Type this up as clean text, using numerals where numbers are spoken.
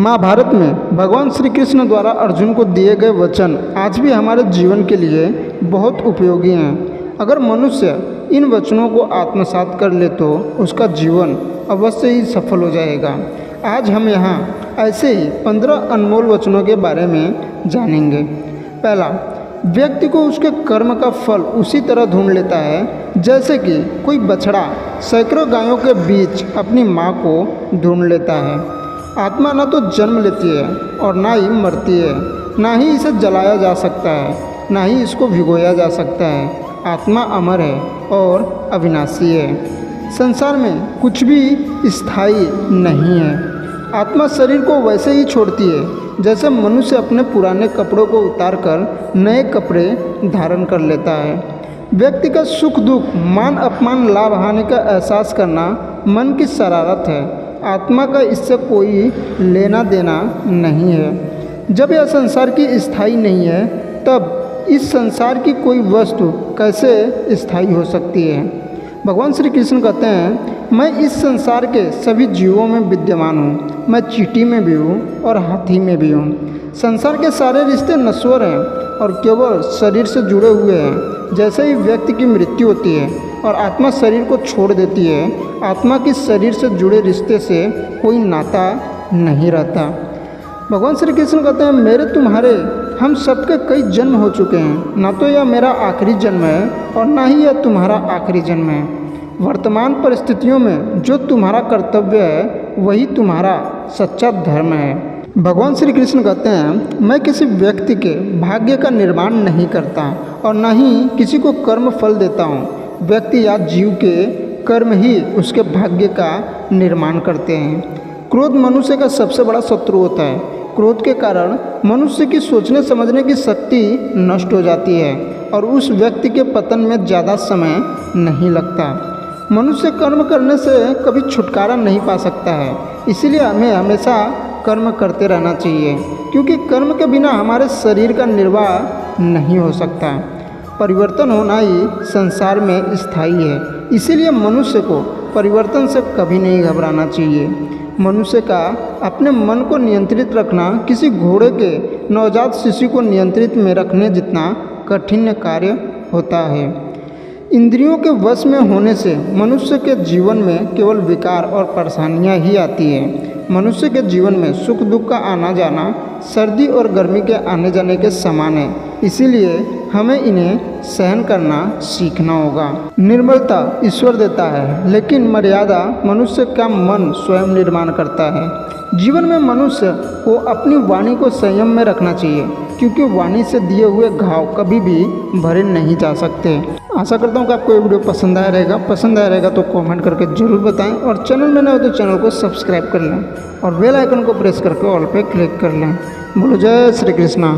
महाभारत में भगवान श्री कृष्ण द्वारा अर्जुन को दिए गए वचन आज भी हमारे जीवन के लिए बहुत उपयोगी हैं। अगर मनुष्य इन वचनों को आत्मसात कर ले तो उसका जीवन अवश्य ही सफल हो जाएगा। आज हम यहाँ ऐसे ही 15 अनमोल वचनों के बारे में जानेंगे। पहला, व्यक्ति को उसके कर्म का फल उसी तरह ढूंढ लेता है जैसे कि कोई बछड़ा सैकड़ों गायों के बीच अपनी माँ को ढूंढ लेता है। आत्मा न तो जन्म लेती है और ना ही मरती है, ना ही इसे जलाया जा सकता है, ना ही इसको भिगोया जा सकता है। आत्मा अमर है और अविनाशी है। संसार में कुछ भी स्थायी नहीं है। आत्मा शरीर को वैसे ही छोड़ती है जैसे मनुष्य अपने पुराने कपड़ों को उतारकर नए कपड़े धारण कर लेता है। व्यक्ति का सुख दुख, मान अपमान, लाभ हानि का एहसास करना मन की शरारत है। आत्मा का इससे कोई लेना देना नहीं है। जब यह संसार की स्थायी नहीं है तब इस संसार की कोई वस्तु कैसे स्थायी हो सकती है। भगवान श्री कृष्ण कहते हैं, मैं इस संसार के सभी जीवों में विद्यमान हूँ। मैं चींटी में भी हूँ और हाथी में भी हूँ। संसार के सारे रिश्ते नश्वर हैं और केवल शरीर से जुड़े हुए हैं। जैसे ही व्यक्ति की मृत्यु होती है और आत्मा शरीर को छोड़ देती है, आत्मा की शरीर से जुड़े रिश्ते से कोई नाता नहीं रहता। भगवान श्री कृष्ण कहते हैं, मेरे तुम्हारे हम सबके कई जन्म हो चुके हैं। ना तो यह मेरा आखिरी जन्म है और ना ही यह तुम्हारा आखिरी जन्म है। वर्तमान परिस्थितियों में जो तुम्हारा कर्तव्य है वही तुम्हारा सच्चा धर्म है। भगवान श्री कृष्ण कहते हैं, मैं किसी व्यक्ति के भाग्य का निर्माण नहीं करता और न ही किसी को कर्म फल देता हूँ। व्यक्ति या जीव के कर्म ही उसके भाग्य का निर्माण करते हैं। क्रोध मनुष्य का सबसे बड़ा शत्रु होता है। क्रोध के कारण मनुष्य की सोचने समझने की शक्ति नष्ट हो जाती है और उस व्यक्ति के पतन में ज़्यादा समय नहीं लगता। मनुष्य कर्म करने से कभी छुटकारा नहीं पा सकता है। इसीलिए हमें हमेशा कर्म करते रहना चाहिए, क्योंकि कर्म के बिना हमारे शरीर का निर्वाह नहीं हो सकता। परिवर्तन होना ही संसार में स्थायी है। इसीलिए मनुष्य को परिवर्तन से कभी नहीं घबराना चाहिए। मनुष्य का अपने मन को नियंत्रित रखना किसी घोड़े के नवजात शिशु को नियंत्रित में रखने जितना कठिन कार्य होता है। इंद्रियों के वश में होने से मनुष्य के जीवन में केवल विकार और परेशानियां ही आती है। मनुष्य के जीवन में सुख दुख का आना जाना सर्दी और गर्मी के आने जाने के समान है। इसीलिए हमें इन्हें सहन करना सीखना होगा। निर्मलता ईश्वर देता है, लेकिन मर्यादा मनुष्य का मन स्वयं निर्माण करता है। जीवन में मनुष्य को अपनी वाणी को संयम में रखना चाहिए, क्योंकि वाणी से दिए हुए घाव कभी भी भरे नहीं जा सकते। आशा करता हूँ कि आपको ये वीडियो पसंद आया रहेगा। पसंद आया रहेगा तो कमेंट करके ज़रूर बताएं और चैनल में नए हो तो चैनल को सब्सक्राइब कर लें और बेल आइकन को प्रेस करके ऑल पे क्लिक कर लें। बोलो जय श्री कृष्णा।